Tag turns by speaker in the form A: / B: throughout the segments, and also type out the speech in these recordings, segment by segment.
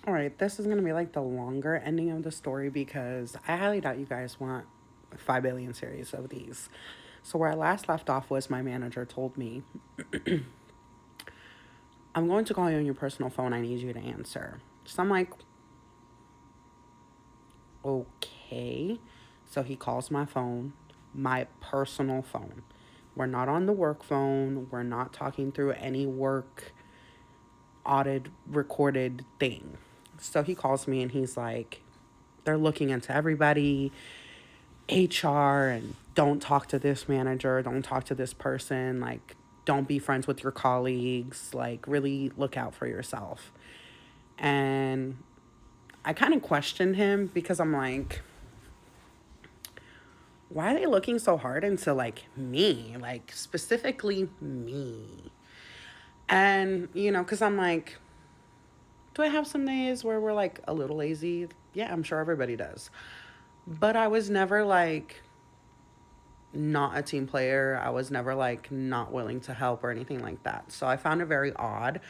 A: All right, this is going to be like the longer ending of the story because I highly doubt you guys want 5 billion series of these. So, where I last left off was my manager told me, I'm going to call you on your personal phone. I need you to answer. So, I'm like, okay. So, he calls my phone, my personal phone. We're not on the work phone. We're not talking through any work audit recorded thing. So, he calls me and he's like, they're looking into everybody. HR and don't talk to this manager, don't talk to this person, like don't be friends with your colleagues, like really look out for yourself. And I kind of questioned him because I'm like, why are they looking so hard into like me, like specifically me? And because I'm like, do I have some days where we're like a little lazy? Yeah, I'm sure everybody does. But I was never like not a team player. I was never like not willing to help or anything like that. So I found it very odd.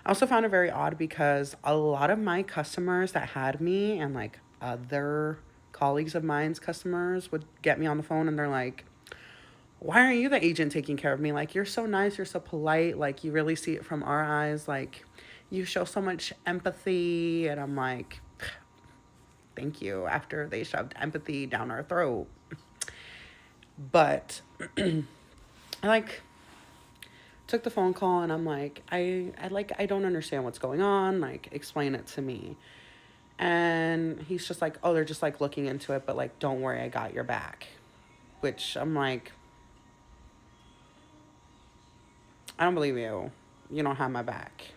A: I also found it very odd because a lot of my customers that had me and like other colleagues of mine's customers would get me on the phone and they're like, why aren't you the agent taking care of me? Like, you're so nice, you're so polite, like, you really see it from our eyes, like, you show so much empathy. And I'm like, thank you, after they shoved empathy down our throat. But I like took the phone call and I'm like, I don't understand what's going on. Like, explain it to me. And he's just like, oh, they're just like looking into it, but like, don't worry, I got your back. Which I'm like, I don't believe you. You don't have my back.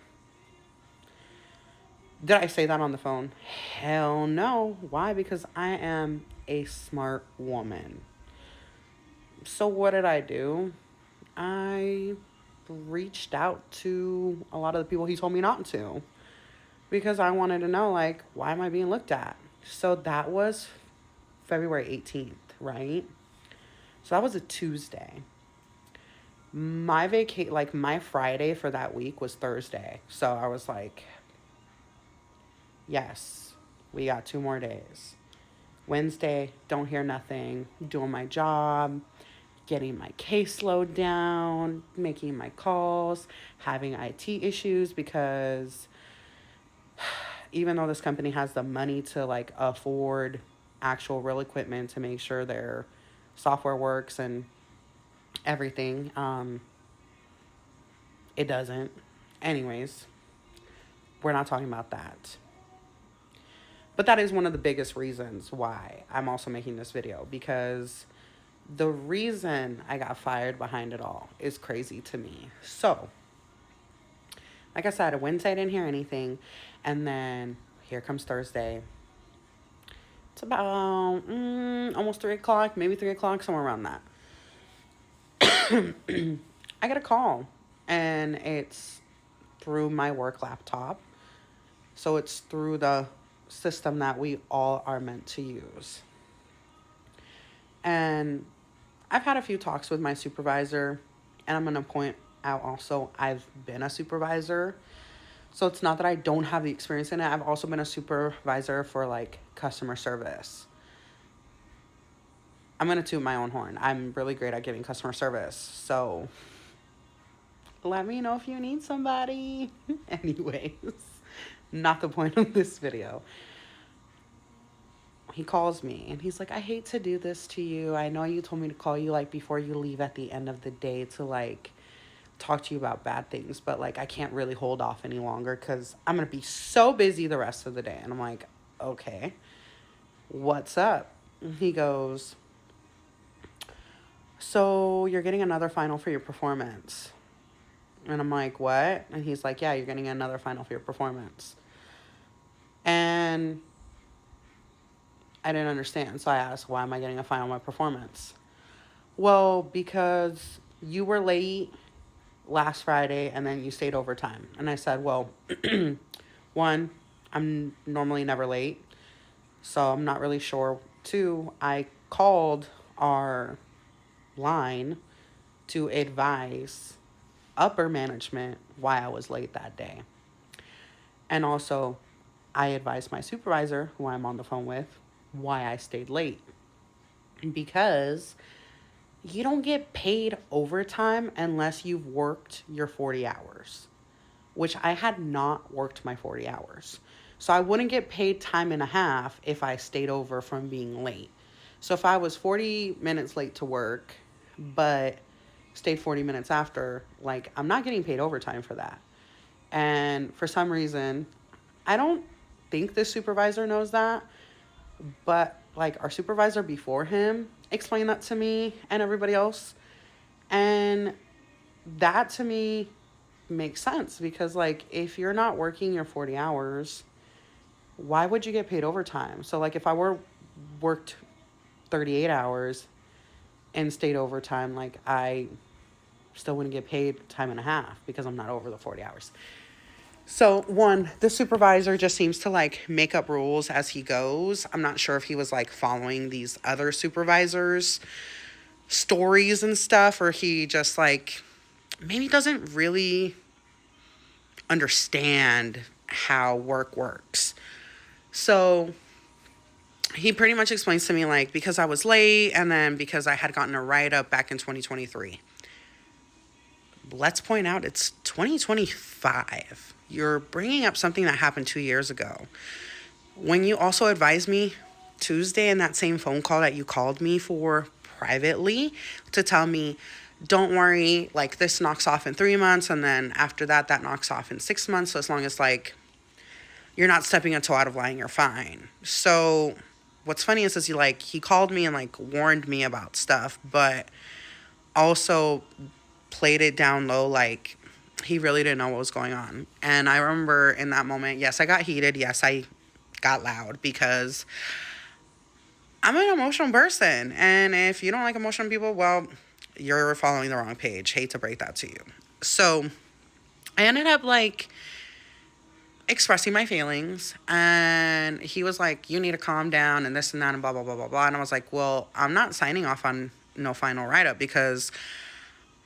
A: Did I say that on the phone? Hell no. Why? Because I am a smart woman. So what did I do? I reached out to a lot of the people he told me not to, because I wanted to know, like, why am I being looked at? So that was February 18th, right? So that was a Tuesday. My Friday for that week was Thursday. So I was like, yes, we got 2 more days. Wednesday, don't hear nothing, doing my job, getting my caseload down, making my calls, having IT issues because even though this company has the money to like afford actual real equipment to make sure their software works and everything, it doesn't. Anyways, we're not talking about that. But that is one of the biggest reasons why I'm also making this video, because the reason I got fired behind it all is crazy to me. So, like I said, Wednesday I didn't hear anything, and then here comes Thursday. It's about almost 3 o'clock, maybe 3 o'clock, somewhere around that. I get a call, and it's through my work laptop. So it's through the system that we all are meant to use. And I've had a few talks with my supervisor, and I'm going to point out also, I've been a supervisor. So it's not that I don't have the experience in it. I've also been a supervisor for like customer service. I'm going to toot my own horn. I'm really great at giving customer service. So let me know if you need somebody. Anyways, not the point of this video. He calls me and he's like, I hate to do this to you. I know you told me to call you like before you leave at the end of the day to like talk to you about bad things, but like I can't really hold off any longer because I'm going to be so busy the rest of the day. And I'm like, okay, what's up? He goes, so you're getting another final for your performance. And I'm like, what? And he's like, yeah, you're getting another final for your performance. And I didn't understand. So I asked, why am I getting a final on my performance? Well, because you were late last Friday and then you stayed overtime. And I said, well, one, I'm normally never late, so I'm not really sure. Two, I called our line to advise upper management why I was late that day. And also, I advised my supervisor, who I'm on the phone with, why I stayed late. Because you don't get paid overtime unless you've worked your 40 hours, which I had not worked my 40 hours. So I wouldn't get paid time and a half if I stayed over from being late. So if I was 40 minutes late to work, but stayed 40 minutes after, like, I'm not getting paid overtime for that. And for some reason, I don't think the supervisor knows that, but like our supervisor before him explained that to me and everybody else. And that to me makes sense because, like, if you're not working your 40 hours, why would you get paid overtime? So, like, if I were worked 38 hours and stayed overtime, like, I still wouldn't get paid time and a half because I'm not over the 40 hours. So, one, the supervisor just seems to like make up rules as he goes. I'm not sure if he was like following these other supervisors' stories and stuff, or he just like maybe doesn't really understand how work works. So, he pretty much explains to me like because I was late and then because I had gotten a write up back in 2023. Let's point out it's 2025. You're bringing up something that happened 2 years ago. When you also advised me Tuesday in that same phone call that you called me for privately to tell me, don't worry, like this knocks off in 3 months. And then after that, that knocks off in 6 months. So as long as like you're not stepping a toe out of line, you're fine. So what's funny is he called me and like warned me about stuff, but also played it down low, like he really didn't know what was going on. And I remember in that moment, yes, I got heated. Yes, I got loud because I'm an emotional person. And if you don't like emotional people, well, you're following the wrong page. Hate to break that to you. So I ended up like expressing my feelings, and he was like, you need to calm down and this and that and blah, blah, blah, blah, blah. And I was like, well, I'm not signing off on no final write-up because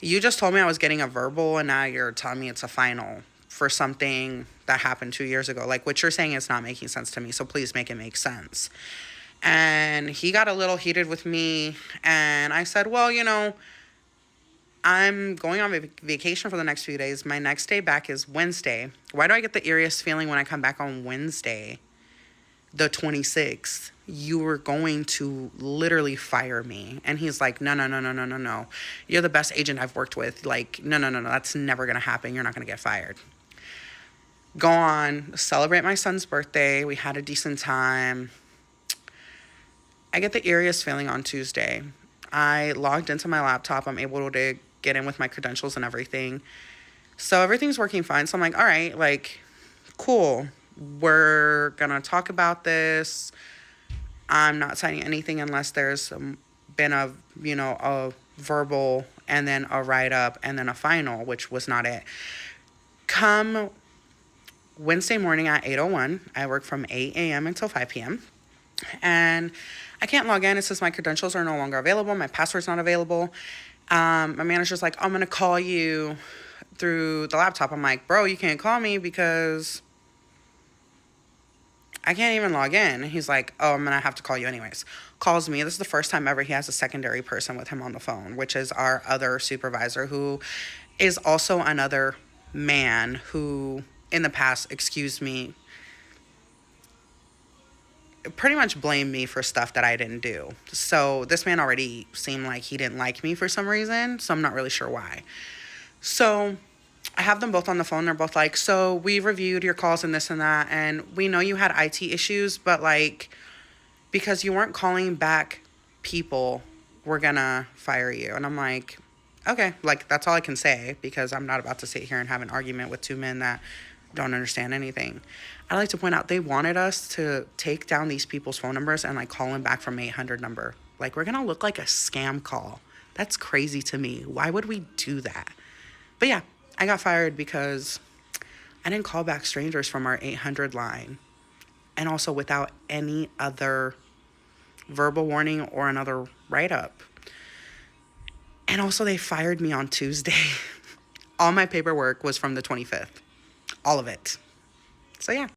A: you just told me I was getting a verbal and now you're telling me it's a final for something that happened 2 years ago. Like, what you're saying is not making sense to me, so please make it make sense. And he got a little heated with me, and I said, well, I'm going on vacation for the next few days. My next day back is Wednesday. Why do I get the eeriest feeling when I come back on Wednesday, the 26th? You were going to literally fire me. And he's like, no, no, no, no, no, no, no. You're the best agent I've worked with. Like, no, no, no, no. That's never going to happen. You're not going to get fired. Go on, celebrate my son's birthday. We had a decent time. I get the eeriest feeling on Tuesday. I logged into my laptop. I'm able to get in with my credentials and everything. So everything's working fine. So I'm like, all right, like, cool. We're going to talk about this. I'm not signing anything unless there's been a verbal and then a write-up and then a final, which was not it. Come Wednesday morning at 8:01, I work from 8 a.m. until 5 p.m. And I can't log in. It says my credentials are no longer available. My password's not available. My manager's like, I'm going to call you through the laptop. I'm like, bro, you can't call me because I can't even log in. And he's like, oh, I'm going to have to call you anyways. Calls me. This is the first time ever he has a secondary person with him on the phone, which is our other supervisor, who is also another man who in the past, excuse me, pretty much blamed me for stuff that I didn't do. So this man already seemed like he didn't like me for some reason. So I'm not really sure why. So I have them both on the phone. They're both like, so we reviewed your calls and this and that, and we know you had IT issues, but like, because you weren't calling back people, we're gonna fire you. And I'm like, okay, like, that's all I can say, because I'm not about to sit here and have an argument with two men that don't understand anything. I like to point out, they wanted us to take down these people's phone numbers and like call them back from 800 number. Like, we're gonna look like a scam call. That's crazy to me. Why would we do that? But yeah, I got fired because I didn't call back strangers from our 800 line, and also without any other verbal warning or another write-up. And also they fired me on Tuesday. All my paperwork was from the 25th. All of it. So yeah.